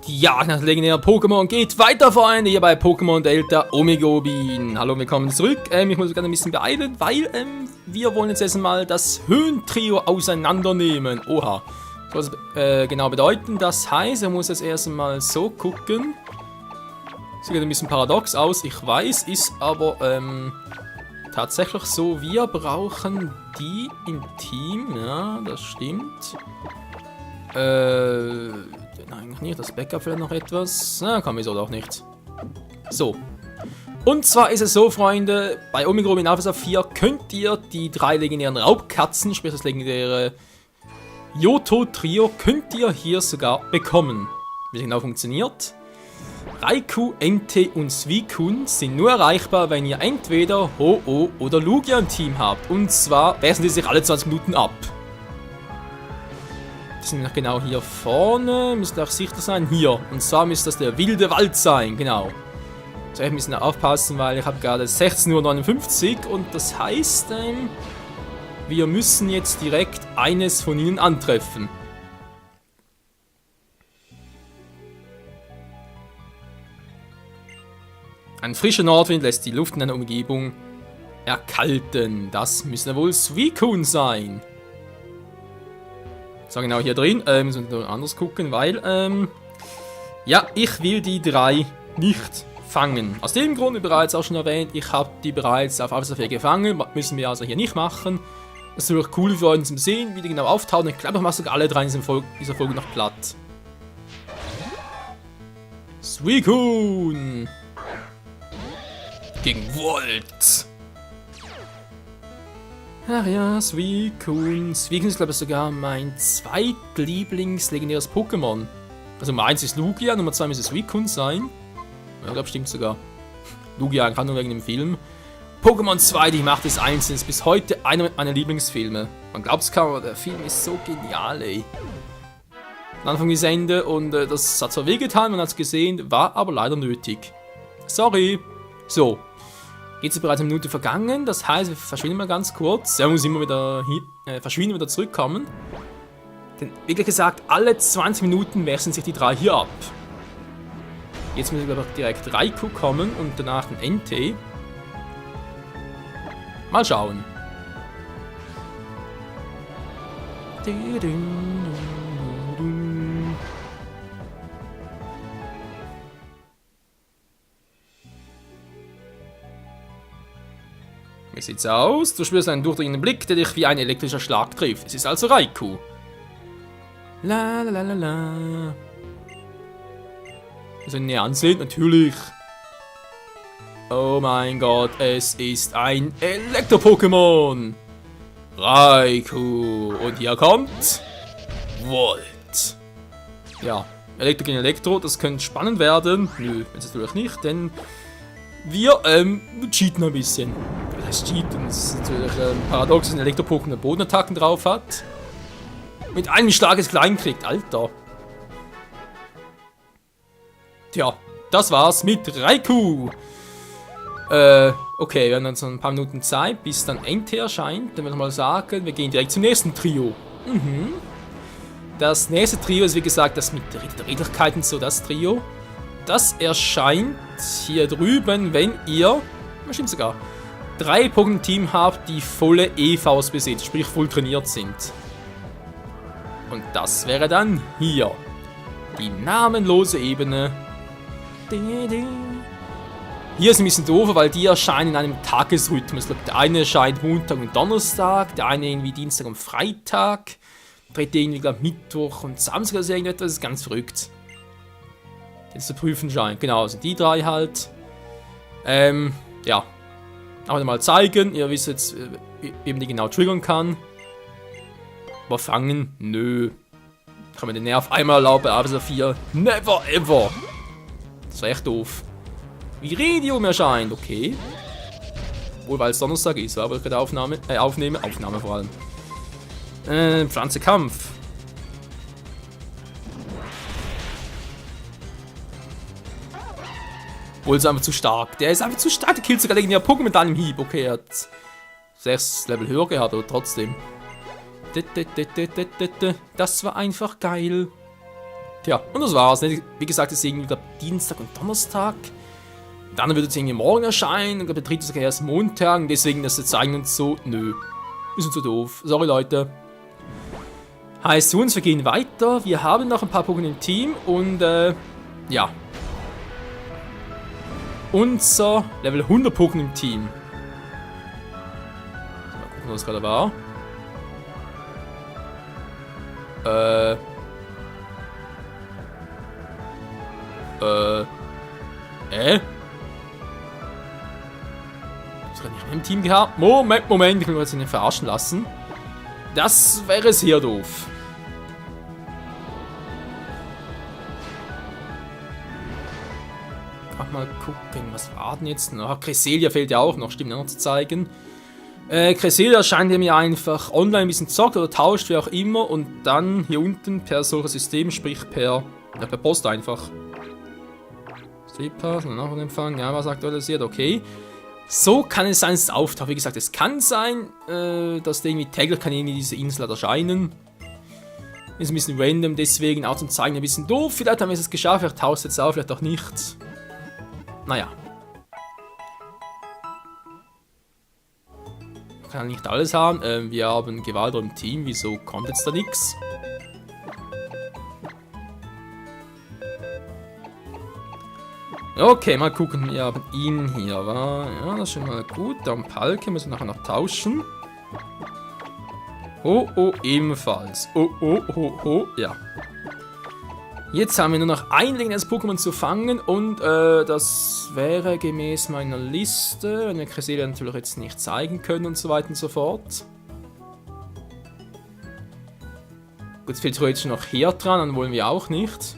Ja, das legendäre Pokémon geht weiter, Freunde, hier bei Pokémon Delta Omegobin. Hallo, willkommen zurück. Ich muss mich gerade ein bisschen beeilen, weil wir wollen jetzt erstmal das Höhentrio auseinandernehmen. Oha. Was genau bedeuten? Das heißt, er muss jetzt erstmal so gucken. Sieht ein bisschen paradox aus, ich weiß, ist aber tatsächlich so. Wir brauchen die im Team, ja, das stimmt. Nein, eigentlich nicht. Das Backup vielleicht noch etwas. Na, kann wieso doch nicht. So. Und zwar ist es so, Freunde, bei Omegobin Alpha 4 könnt ihr die 3 legendären Raubkatzen, sprich das legendäre Johto-Trio, könnt ihr hier sogar bekommen. Wie es genau funktioniert. Raikou, Entei und Suicune sind nur erreichbar, wenn ihr entweder Ho-Oh oder Lugia im Team habt. Und zwar wechseln die sich alle 20 Minuten ab. Die sind noch genau hier vorne, müsste auch sichtbar sein, hier. Und zwar müsste das der wilde Wald sein, genau. So, ich muss noch aufpassen, weil ich habe gerade 16:59 Uhr und das heißt, wir müssen jetzt direkt eines von ihnen antreffen. Ein frischer Nordwind lässt die Luft in einer Umgebung erkalten. Das müssen ja wohl Suicune sein. So, genau hier drin. Müssen wir noch anders gucken, weil, ja, ich will die 3 nicht fangen. Aus dem Grund, wie bereits auch schon erwähnt, ich habe die bereits auf Alpha 4 gefangen. Müssen wir also hier nicht machen. Das ist natürlich cool für uns zum Sehen, wie die genau auftauchen. Ich glaube, ich mache sogar alle 3 in dieser Folge noch platt. Suicune! Gegen Volt! Ach ja, Suicune. Suicune ist, glaube ich, sogar mein zweitlieblings-legendäres Pokémon. Also Nummer 1 ist Lugia, Nummer 2 müsste Suicune sein. Ja, ich glaube, stimmt sogar. Lugia kann nur wegen dem Film. Pokémon 2, die Macht des Einzelnen, ist bis heute einer meiner Lieblingsfilme. Man glaubt es kaum, aber der Film ist so genial, ey. Anfang ist Ende und das hat zwar wehgetan, man hat es gesehen, war aber leider nötig. Sorry. So. Jetzt ist bereits eine Minute vergangen, das heißt, wir verschwinden mal ganz kurz. Ja, muss immer wieder verschwinden, wieder zurückkommen. Denn, wie gesagt, alle 20 Minuten wechseln sich die 3 hier ab. Jetzt muss aber direkt Raikou kommen und danach ein Entei. Mal schauen. Wie sieht's aus? Du spürst einen durchdringenden Blick, der dich wie ein elektrischer Schlag trifft. Es ist also Raikou. La la la la la. Also näher ansehen, natürlich. Oh mein Gott, es ist ein Elektro-Pokémon. Raikou. Und hier kommt Volt. Ja, Elektro gegen Elektro, das könnte spannend werden. Nö, jetzt natürlich nicht, denn wir cheaten ein bisschen. Das Cheaten ist natürlich paradox, dass ein Elektro-Pokémon Bodenattacken drauf hat. Mit einem Schlag es klein kriegt, Alter. Tja, das war's mit Raikou. Okay, wir haben dann so ein paar Minuten Zeit, bis dann Entei erscheint. Dann würde ich mal sagen, wir gehen direkt zum nächsten Trio. Das nächste Trio ist, wie gesagt, das mit der Redlichkeit und so, das Trio. Das erscheint hier drüben, wenn ihr, stimmt sogar, 3 Pokémon-Team habt, die volle EVs besitzen, sprich voll trainiert sind. Und das wäre dann hier. Die namenlose Ebene. Hier ist ein bisschen doof, weil die erscheinen in einem Tagesrhythmus. Der eine erscheint Montag und Donnerstag, der eine irgendwie Dienstag und Freitag, der dritte irgendwie glaub, Mittwoch und Samstag oder so irgendetwas. Das ist ganz verrückt. Jetzt zu prüfen scheint. Genau, also die 3 halt. Ja. Aber mal zeigen. Ihr wisst jetzt, wie man die genau triggern kann. Aber fangen? Nö. Kann man den Nerv einmal erlauben, aber 4. Never ever. Das war echt doof. Viridium erscheint, okay. Wohl, weil es Donnerstag ist, aber ich gerade Aufnahme vor allem. Pflanzenkampf. Wohl ist einfach zu stark. Der ist einfach zu stark, der killt sogar legendäre Pokémon mit einem Hieb. Okay, er hat 6 Level höher gehabt, aber trotzdem. Das war einfach geil. Tja, und das war's. Ne? Wie gesagt, es ist irgendwie Dienstag und Donnerstag. Dann wird es irgendwie morgen erscheinen. Und der dritte ist erst Montag. Und deswegen, das zeigen uns so. Nö. Wir sind so doof. Sorry, Leute. Heißt für uns, wir gehen weiter. Wir haben noch ein paar Pokémon im Team. Und, ja. Unser Level 100 Pokémon im Team. Mal gucken, was gerade war. Das gerade nicht mehr im Team gehabt. Moment, ich will mich jetzt nicht verarschen lassen. Das wäre sehr doof. Mal gucken, was war denn jetzt noch? Cresselia fehlt ja auch noch, stimmt, noch zu zeigen. Cresselia scheint mir einfach online ein bisschen zockt oder tauscht, wie auch immer, und dann hier unten per solches System, sprich per Post einfach. Streetpass, Nachempfang, ja, was aktualisiert, okay. So kann es sein, dass es auftaucht. Wie gesagt, es kann sein, dass irgendwie täglich kann irgendwie diese Insel erscheinen. Ist ein bisschen random, deswegen auch zum Zeigen ein bisschen doof. Vielleicht haben wir es geschafft, vielleicht taucht es jetzt auf, vielleicht auch nicht. Naja. Man kann nicht alles haben. Wir haben Gewalt im Team. Wieso kommt jetzt da nichts? Okay, mal gucken. Wir haben ihn hier. Ja, das ist schon mal gut. Dann Palke müssen wir nachher noch tauschen. Oh, ebenfalls. Oh, ja. Jetzt haben wir nur noch ein legendäres Pokémon zu fangen und das wäre gemäß meiner Liste, wenn wir Cresselia natürlich jetzt nicht zeigen können und so weiter und so fort. Gut, es fehlt theoretisch noch hier dran, dann wollen wir auch nicht.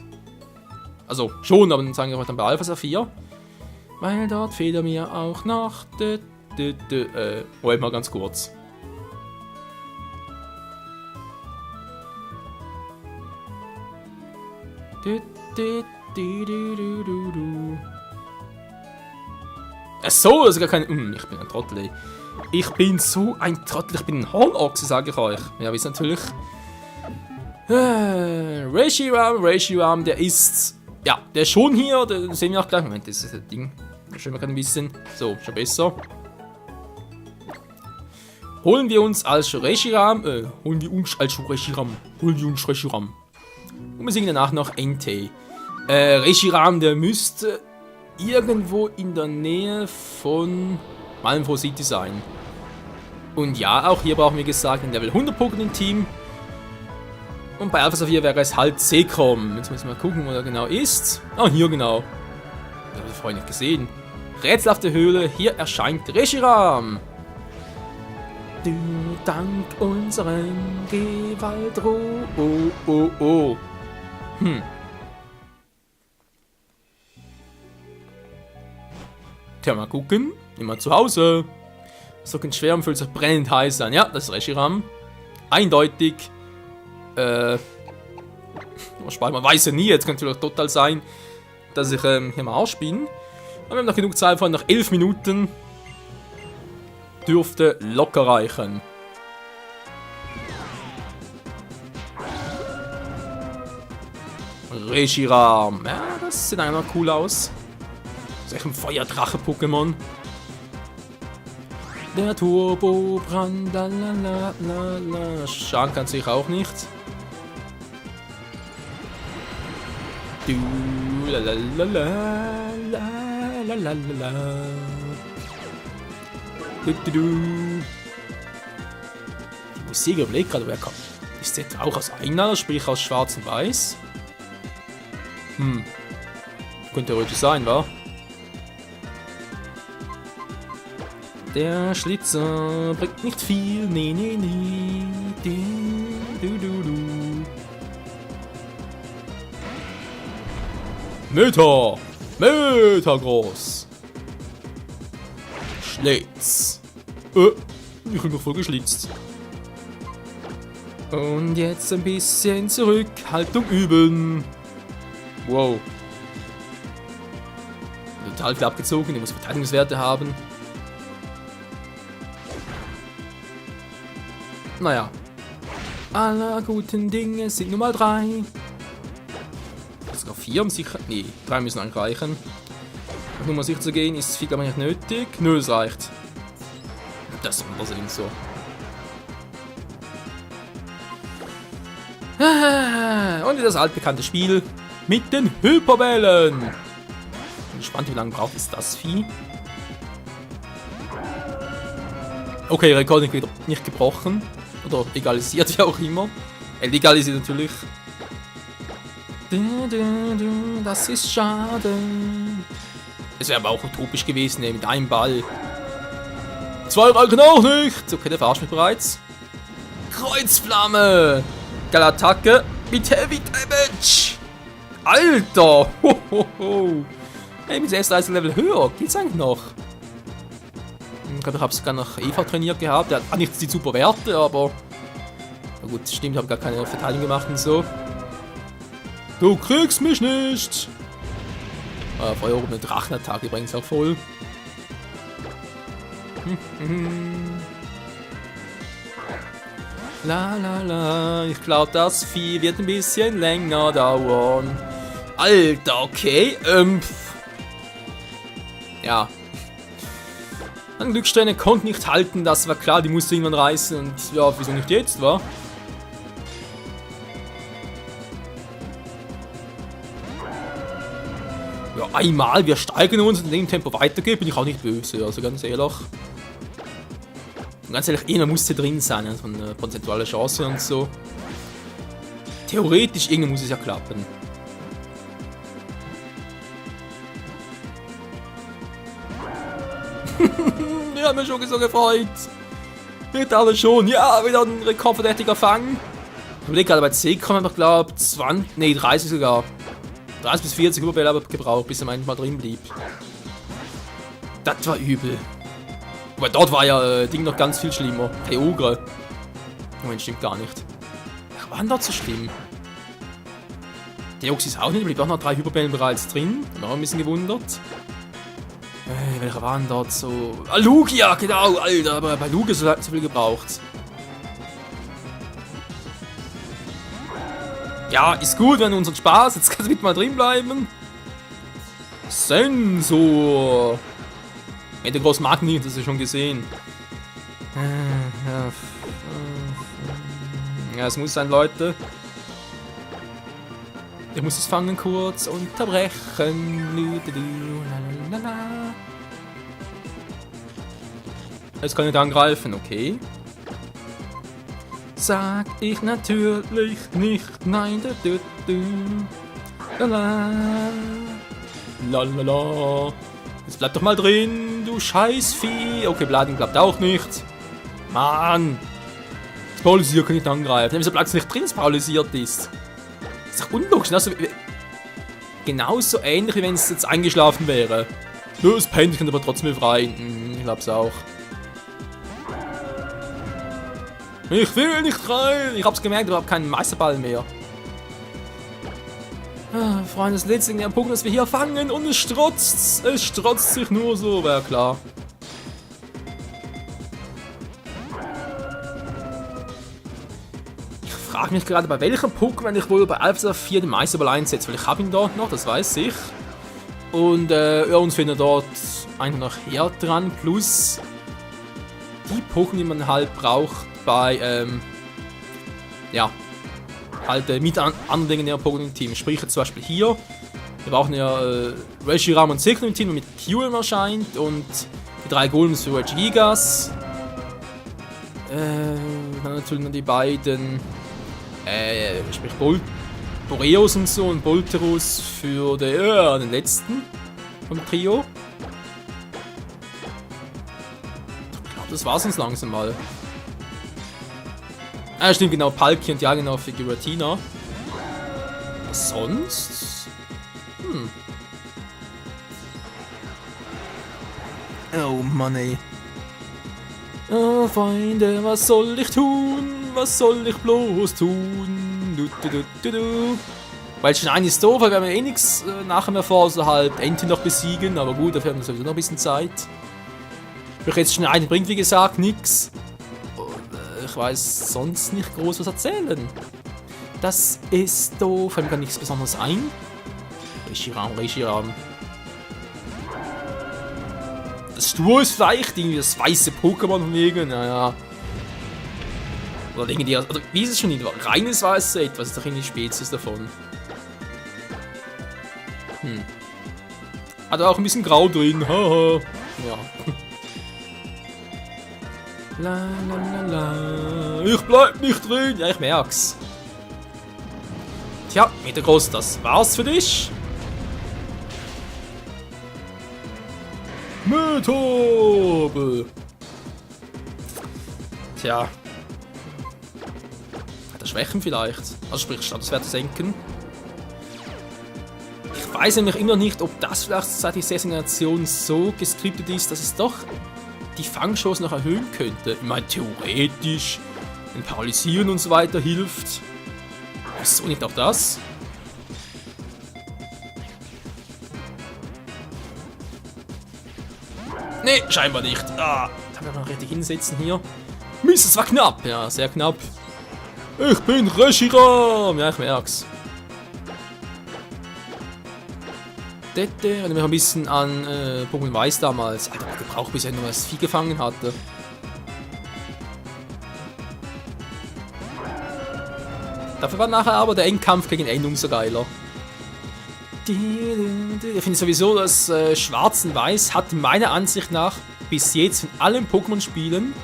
Also schon, aber dann sagen wir dann bei Alpha Saphir. Weil dort fehlt er mir auch noch. Moment mal ganz kurz. So, das ist gar kein. Ich bin ein Trottel, ey. Ich bin so ein Trottel, ich bin ein Hornochse, sage ich euch. Ja, wisst natürlich. Reshiram, der ist. Ja, der ist schon hier, den sehen wir auch gleich. Moment, das ist das Ding. Da schauen wir gerade ein bisschen. So, schon besser. Holen wir uns als Reshiram. Holen wir uns Reshiram. Und wir singen danach noch Entei. Reshiram, der müsste irgendwo in der Nähe von Malmfroh City sein. Und ja, auch hier brauchen wir gesagt ein Level 100 Pokémon im Team. Und bei Alpha Saphir wäre es halt Zekrom. Jetzt müssen wir mal gucken, wo er genau ist. Ah, hier genau. Das habe ich vorhin nicht gesehen. Rätselhafte Höhle, hier erscheint Reshiram. Du, dank unserem Gewaldro. Oh. Tja, mal gucken. Immer zu Hause. So ein Schwärm fühlt sich brennend heiß an. Ja, das ist Reshiram. Eindeutig. Man weiß ja nie, jetzt könnte es total sein, dass ich hier am Arsch bin. Aber wir haben noch genug Zeit, vor allem nach 11 Minuten. Dürfte locker reichen. Reshiram. Ja, das sieht einfach cool aus. Das ist echt ein Feuerdrache-Pokémon. Der Turbobrand, lalalala. Schaden kann sich auch nicht. Du, lalalala. Die Musik überlegt gerade, wer kommt. Ist der auch aus Einlader, sprich aus Schwarz und Weiß? Könnte theoretisch sein, wa? Der Schlitzer bringt nicht viel, nee. Du. Meter groß. Schlitz. Ich bin noch voll geschlitzt. Und jetzt ein bisschen zurück. Haltung üben. Wow. Total viel abgezogen. Ich muss Verteidigungswerte haben. Naja. Aller guten Dinge sind Nummer 3. sogar 4, um sicher... Nee, 3 müssen eigentlich reichen. Um Nummer sicher zu gehen, ist das Vieh, glaube ich, nicht nötig. Nö, es reicht. Das ist unversehen so. Und das altbekannte Spiel mit den Hyperbällen. Bin gespannt, wie lange braucht es das Vieh. Okay, Rekord nicht gebrochen. Oder egalisiert, wie auch immer. Legalisiert natürlich. Das ist schade. Es wäre aber auch utopisch gewesen, mit einem Ball. 2 reichen auch nicht. Okay, der verarscht mich bereits. Kreuzflamme. Geile Attacke mit Heavy Damage. Alter. Hohoho. Hey, mit dem ersten Level höher. Geht's eigentlich noch? Ich glaube, ich habe sogar noch Eva trainiert gehabt. Der hat nicht die super Werte, aber... Na gut, stimmt, ich habe gar keine Verteidigung gemacht und so. Du kriegst mich nicht! Vorher oben eine Drachenattacke übrigens auch voll. La la la, ich glaube, das Vieh wird ein bisschen länger dauern. Alter, okay, ja. Ein Glückssträhne konnte nicht halten, das war klar, die musste irgendwann reißen und ja, wieso nicht jetzt, wa? Ja, einmal, wir steigern uns und in dem Tempo weitergeht, bin ich auch nicht böse, also ganz ehrlich. Und ganz ehrlich, einer musste drin sein, also eine prozentuale Chance und so. Theoretisch, irgendwann muss es ja klappen. Ich habe mich schon so gefreut. Wird aber schon, ja, wieder ein rekordverdächtiger Fang. Ich überlege gerade, bei C kommen wir, glaube ich, 20, nee, 30 sogar. 30 bis 40 Überbälle aber gebraucht, bis er manchmal drin blieb. Das war übel. Aber dort war ja Ding noch ganz viel schlimmer. Hey, Ogre. Moment, stimmt gar nicht. Ach, war denn dort so schlimm? Deoxys ist auch nicht, blieb auch noch 3 Hyperbällen bereits drin. Bin auch ein bisschen gewundert. Welcher war denn dort so? Ah, Lugia, genau, Alter, aber bei Lugia so viel gebraucht. Ja, ist gut, wenn unseren Spaß. Jetzt kannst du mit mal drin bleiben. Sensor. Der große Marken nicht, das hast du schon gesehen. Ja, es muss sein, Leute. Ich muss das Fangen kurz unterbrechen. Jetzt kann ich angreifen, okay. Sag ich natürlich nicht, nein, Lalala. Jetzt bleib doch mal drin, du Scheißvieh. Okay, Bladen klappt auch nicht. Mann. Das Paralysier kann ich nicht angreifen. Wieso bleibt es nicht drin, dass es paralysiert ist? Das ist doch unlogisch. Also, genauso ähnlich, wie wenn es jetzt eingeschlafen wäre. Nur das pennt, kann aber trotzdem befreien. Ich glaub's auch. Ich will nicht rein! Ich hab's gemerkt, ich hab keinen Meisterball mehr. Freunde, das letzte Punkt, dass wir hier fangen und es strotzt sich nur so, wäre klar. Ich frage mich gerade, bei welchem Pokémon ich wohl bei Alpha 4 den Meisterball einsetze, weil ich habe ihn dort noch, das weiß ich. Und ja, uns fehlen dort einen noch her dran, plus die Pokémon, die man halt braucht bei, ja, halt mit anderen Dingen in der Pokémon-Team. Sprich zum Beispiel hier, wir brauchen ja Reshiram und Cyclone im Team, der mit QM erscheint und die 3 Golems für Regigigas. Dann natürlich noch die beiden, sprich Boreos und so und Bolterus für den letzten vom Trio. Ich glaube, das war's uns langsam mal. Ah, stimmt, genau, Palki und ja, genau, für Giratina. Was sonst? Oh Mann, ey. Oh, Freunde, was soll ich tun? Was soll ich bloß tun? Weil Schneien ist doof, weil wir haben ja eh nichts nachher mehr vor, also halt Enti noch besiegen, aber gut, dafür haben wir sowieso noch ein bisschen Zeit. Sprich, jetzt Schneiden bringt, wie gesagt, nichts. Ich weiß sonst nicht groß was erzählen. Das ist doof, fällt mir gar nichts Besonderes ein. Reshiram. Das Stur ist vielleicht irgendwie das weiße Pokémon von wegen, naja. Oder irgendwie, oder wie ist es schon nicht? Reines weißes etwas, ist doch irgendwie Spezies davon. Hat auch ein bisschen Grau drin, haha. Ja. La la la la. Ich bleib nicht drin. Ja, ich merk's. Tja, Metagross, das war's für dich. Metabe. Tja. Hat er Schwächen vielleicht? Also sprich Statuswerte senken. Ich weiß nämlich immer nicht, ob das vielleicht seit die Sessionation so geskriptet ist, dass es doch die Fangchance noch erhöhen könnte. Ich meine, theoretisch, wenn Paralysieren und so weiter hilft. Wieso nicht auch das? Nee, scheinbar nicht. Ah, kann man mal richtig hinsetzen hier. Mist, es war knapp. Ja, sehr knapp. Ich bin Reshiram. Ja, ich merk's. Und ich mich ein bisschen an Pokémon Weiß damals. Alter, ich gebraucht, bis er nur das Vieh gefangen hatte. Dafür war nachher aber der Endkampf gegen N umso geiler. Ich finde sowieso, dass Schwarz und Weiß hat meiner Ansicht nach bis jetzt von allen Pokémon-Spielen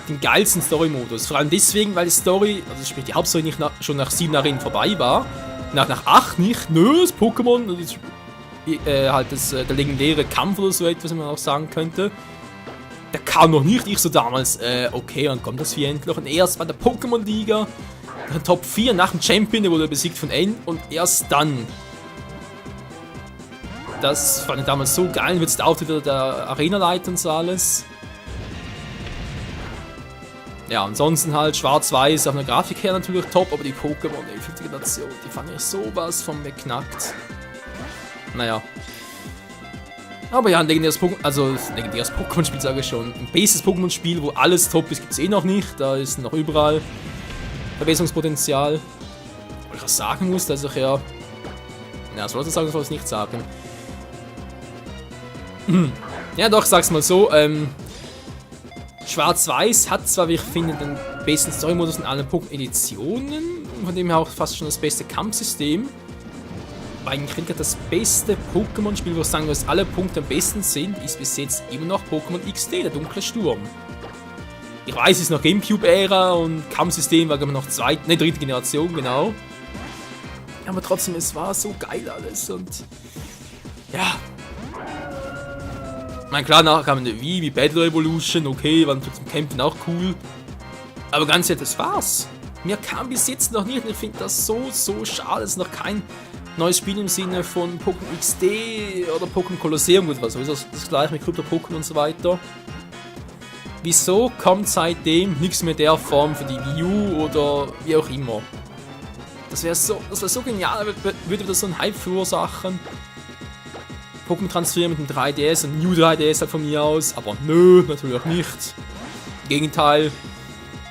den geilsten Story-Modus. Vor allem deswegen, weil die Story, also sprich die Hauptstory nicht schon nach 7 Arenen vorbei war. Nach 8 nicht, nö, das Pokémon, halt der legendäre Kampf oder so etwas, was man auch sagen könnte. Der kam noch nicht, ich so damals, okay, dann kommt das Vieh endlich. Und erst bei der Pokémon-Liga, der Top 4 nach dem Champion, der wurde besiegt von N und erst dann. Das fand ich damals so geil, wird es der Auftritt der Arena-Leiter und so alles. Ja, ansonsten halt schwarz-weiß auf einer Grafik her natürlich top, aber die Pokémon, die 5. Generation, die fand ich sowas von beknackt. Naja. Aber ja, ein legendäres Pokémon, also legendäres Pokémon-Spiel sage ich schon. Ein bestes Pokémon-Spiel, wo alles top ist, gibt es eh noch nicht. Da ist noch überall Verbesserungspotenzial. Weil ich was sagen muss, dass ich ja... Ja, soll ich sagen, soll ich es nicht sagen. Ja doch, ich sag's mal so, Schwarz-Weiß hat zwar, wie ich finde, den besten Story-Modus in allen Pokémon-Editionen, von dem her auch fast schon das beste Kampfsystem. Aber eigentlich finde ich, das beste Pokémon-Spiel, wo ich sagen muss, alle Punkte am besten sind, ist bis jetzt immer noch Pokémon XD, der dunkle Sturm. Ich weiß, es ist noch Gamecube-Ära und Kampfsystem war immer noch dritte Generation, genau. Aber trotzdem, es war so geil alles und ja. Ich meine, klar, nachher kam eine wie Battle Evolution, okay, waren zum Kämpfen auch cool. Aber ganz ehrlich, das war's. Mir kam bis jetzt noch nicht, und ich finde das so schade, dass noch kein neues Spiel im Sinne von Pokémon XD oder Pokémon Colosseum, gut, was sowieso das gleiche mit Krypto-Pokémon und so weiter. Wieso kommt seitdem nichts mehr der Form für die Wii U oder wie auch immer? Das wäre so genial, würde das so einen Hype verursachen. Pokémon transferieren mit dem 3DS und New 3DS halt von mir aus, aber nö, natürlich auch nicht. Im Gegenteil,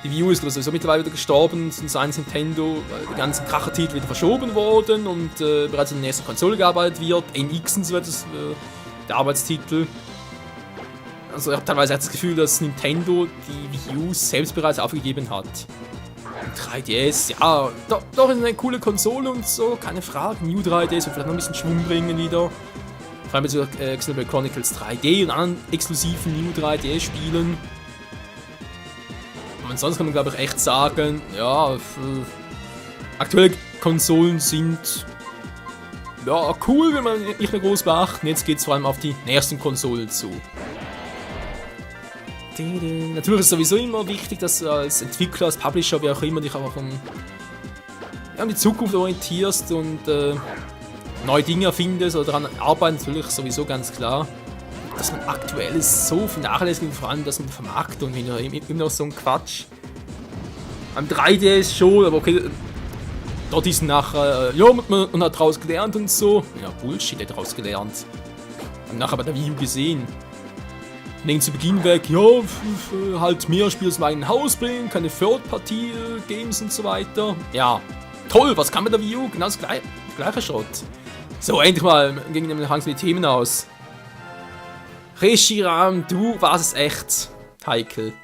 die Wii U ist sowieso mittlerweile wieder gestorben, sonst sei es Nintendo, weil die ganzen Krachertitel wieder verschoben wurden und bereits an der nächsten Konsole gearbeitet wird. NX und so wird das der Arbeitstitel. Also ich habe teilweise das Gefühl, dass Nintendo die Wii U selbst bereits aufgegeben hat. Und 3DS, ja, doch ist eine coole Konsole und so, keine Frage. New 3DS wird vielleicht noch ein bisschen Schwung bringen wieder. Vor allem mit Xenoblade Chronicles 3D und anderen exklusiven New 3DS-Spielen. Aber ansonsten kann man, glaube ich, echt sagen, ja, aktuelle Konsolen sind ja cool, wenn man nicht mehr groß beachten. Jetzt geht es vor allem auf die nächsten Konsolen zu. Natürlich ist es sowieso immer wichtig, dass du als Entwickler, als Publisher, wie auch immer, dich auch um die Zukunft orientierst und neue Dinge erfindest oder daran arbeitest, natürlich sowieso ganz klar. Dass man aktuell ist so vernachlässigt, vor allem das mit der Vermarktung, immer noch so ein Quatsch. Am 3DS schon, aber okay, dort ist nachher, ja, man hat draus gelernt und so. Ja, Bullshit, hat draus gelernt. Und nachher bei der Wii U gesehen. Denkt zu Beginn weg, ja, halt mehr Spiele aus meinem Haus bringen, keine Third-Party-Games und so weiter. Ja, toll, was kann mit der Wii U? Genau das gleiche Schrott. So, endlich mal gingen wir langsam die Themen aus. Reshiram, du warst es echt heikel.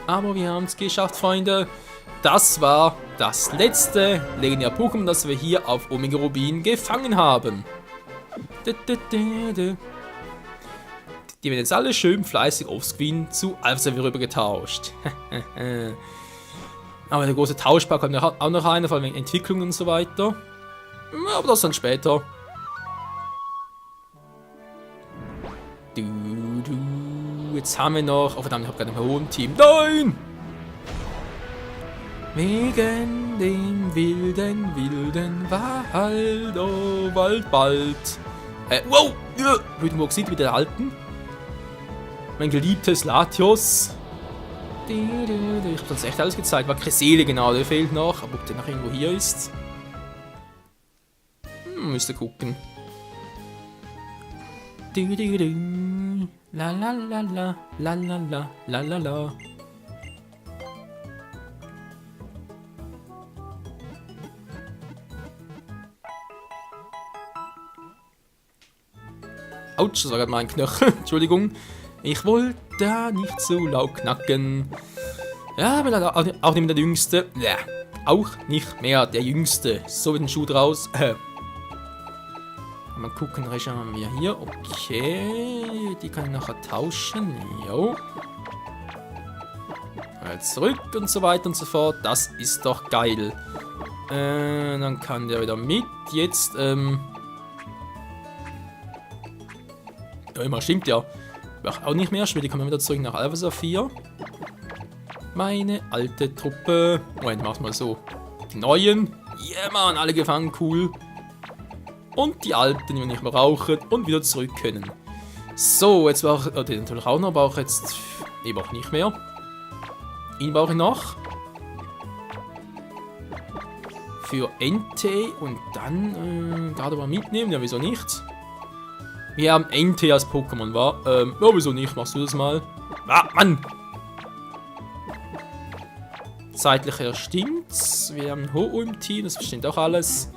Aber wir haben es geschafft, Freunde. Das war das letzte legendäre Pokémon, das wir hier auf Omega Rubin gefangen haben. Die werden jetzt alle schön fleißig offscreen zu Alpha Server rüber getauscht. Aber der große Tauschbar kommt auch noch rein, vor allem wegen Entwicklung und so weiter. Aber das dann später. Jetzt haben wir noch... Oh verdammt, ich habe gerade ein Home-Team. Nein! Wegen dem wilden Wald, oh Wald bald. Wow! Blütenmoxid wieder erhalten. Mein geliebtes Latios. Ich hab sonst echt alles gezeigt. War Cresselia, genau, der fehlt noch. Aber ob der noch irgendwo hier ist? Müsste gucken. La la la la la la la la la la. Autsch, das war gerade mein Knöchel. Entschuldigung. Ich wollte da nicht so laut knacken. Ja, aber auch nicht mehr der Jüngste. Ja, auch nicht mehr der Jüngste. So wird ein Schuh draus. Mal gucken, haben wir hier. Okay, die kann ich nachher tauschen. Jo. Zurück und so weiter und so fort. Das ist doch geil. Dann kann der wieder mit. Jetzt, ja, immer stimmt ja. Auch nicht mehr schwierig. Kommen wir wieder zurück nach Alpha Saphir. Meine alte Truppe. Moment, mach's mal so. Die neuen. Yeah, man, alle gefangen, cool. Und die alten, die wir nicht mehr rauchen und wieder zurück können. So, jetzt brauche ich, den natürlich auch noch, brauche ich jetzt, ich brauche nicht mehr. Ihn brauche ich noch. Für Entei und dann, gerade mal mitnehmen, ja wieso nicht? Wir haben Entei als Pokémon, war? Ja wieso nicht, machst du das mal? Ah, Mann! Zeitlich her stimmt's, wir haben Ho-Oh im Team, das versteht auch alles.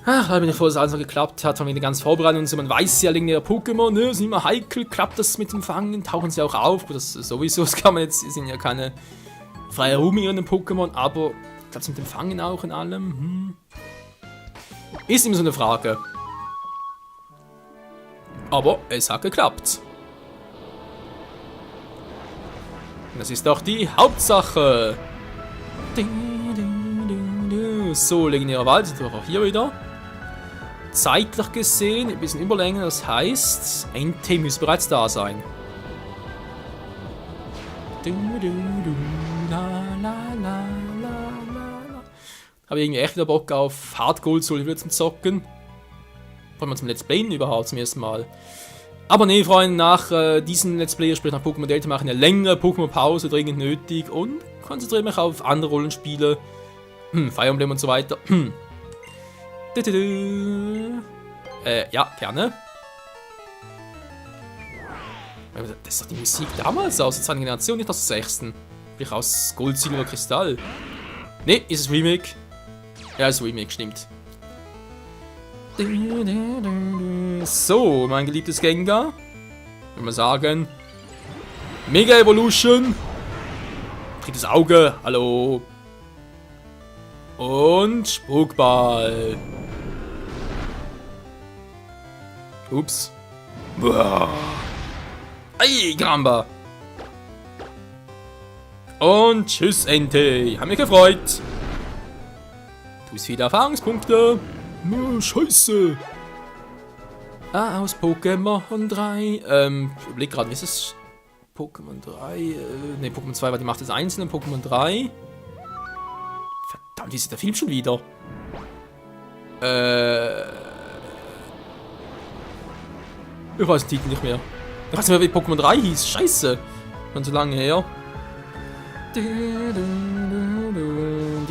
Ach, da bin ich froh, dass alles noch geklappt hat, von wegen der ganzen Vorbereitung und so. Man weiß ja, legendäre Pokémon, ne, sind immer heikel, klappt das mit dem Fangen, tauchen sie auch auf. Gut, das sowieso, das kann man jetzt, sind ja keine freie Ruhe in den Pokémon, aber klappt es mit dem Fangen auch in allem? Ist immer so eine Frage. Aber es hat geklappt. Und das ist doch die Hauptsache. So, legendärer Wald, sind wir auch hier wieder. Zeitlich gesehen, ein bisschen Überlänge, das heißt, Entei müsste bereits da sein. Habe irgendwie echt wieder Bock auf Hard Gold Soul wieder zum Zocken. Wollen wir zum Let's Playen überhaupt zum ersten Mal. Aber nee, Freunde, nach diesem Let's Play, sprich nach Pokémon Delta, mache ich eine längere Pokémon-Pause, dringend nötig und konzentriere mich auf andere Rollenspiele. Fire Emblem und so weiter. Ja, gerne. Das ist doch die Musik damals aus der zweiten Generation, nicht aus der sechsten. Sprich aus Gold, Silber, Kristall. Ne, ist es Remake? Ja, ist Remake, stimmt. So, mein geliebtes Gengar. Würde man sagen. Mega Evolution. Drittes Auge, hallo. Und Spuckball. Ups. Boah. Ey, Gramba. Und tschüss, Entei. Hat mich gefreut. Du hast viele Erfahrungspunkte. Scheiße. Aus Pokémon 3. Überleg gerade, wie ist es? Pokémon 3. Ne, Pokémon 2 war die Macht des Einzelnen. Pokémon 3. Verdammt, wie ist der Film schon wieder? Ich weiß den Titel nicht mehr. Ich weiß nicht mehr, wie Pokémon 3 hieß. Scheiße. Schon so lange her. Die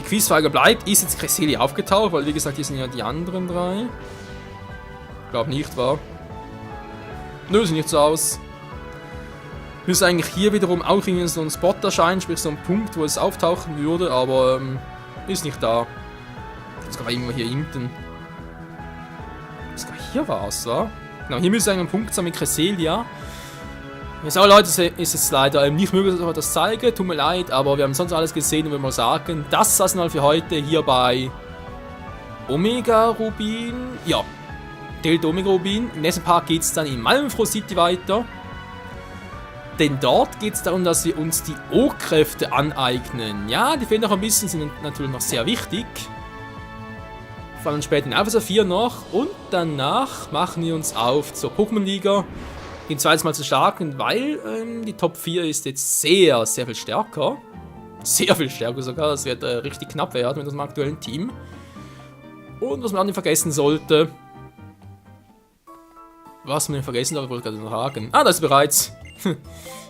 Quizfrage bleibt. Ist jetzt Cresselia aufgetaucht? Weil, wie gesagt, hier sind ja die anderen drei. Ich glaube nicht, wahr? Nö, sieht nicht so aus. Müsste eigentlich hier wiederum auch irgendwie so ein Spot erscheinen, sprich so ein Punkt, wo es auftauchen würde, aber ist nicht da. Sogar irgendwo hier hinten. Sogar hier war es, wa? Genau, hier müsste ein Punkt sein mit Cresselia. Ja, so Leute, ist es leider nicht möglich, dass ich euch das zeige. Tut mir leid, aber wir haben sonst alles gesehen und wir mal sagen, das war's mal für heute hier bei Omega Rubin. Ja, Delta Omega Rubin. Im nächsten Part geht es dann in Malmfroh City weiter. Denn dort geht es darum, dass wir uns die O-Kräfte aneignen. Ja, die fehlen noch ein bisschen, sind natürlich noch sehr wichtig. Vor allem später in Alpha 4 noch. Und danach machen wir uns auf zur Pokémon-Liga. Den zweites Mal zu starken, weil die Top 4 ist jetzt sehr, sehr viel stärker. Sehr viel stärker sogar. Das wird richtig knapp werden mit unserem aktuellen Team. Und was man auch nicht vergessen sollte. Was man nicht vergessen sollte, wollte ich gerade noch sagen. Ah, da ist bereits.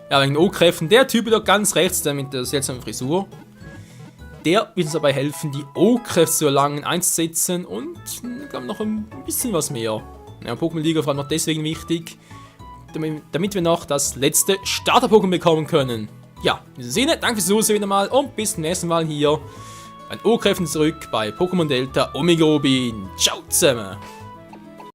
Ja, wegen O-Kräften. Der Typ da ganz rechts, der mit der seltsamen Frisur. Der wird uns dabei helfen, die O-Kräfte zu erlangen, einzusetzen und ich glaube noch ein bisschen was mehr. Ja, Pokémon-Liga vor allem noch deswegen wichtig, damit wir noch das letzte Starter-Pokémon bekommen können. Ja, in diesem Sinne, danke fürs Zusehen wieder mal und bis zum nächsten Mal hier bei O-Kräften zurück bei Pokémon Delta Omega Rubin. Ciao zusammen!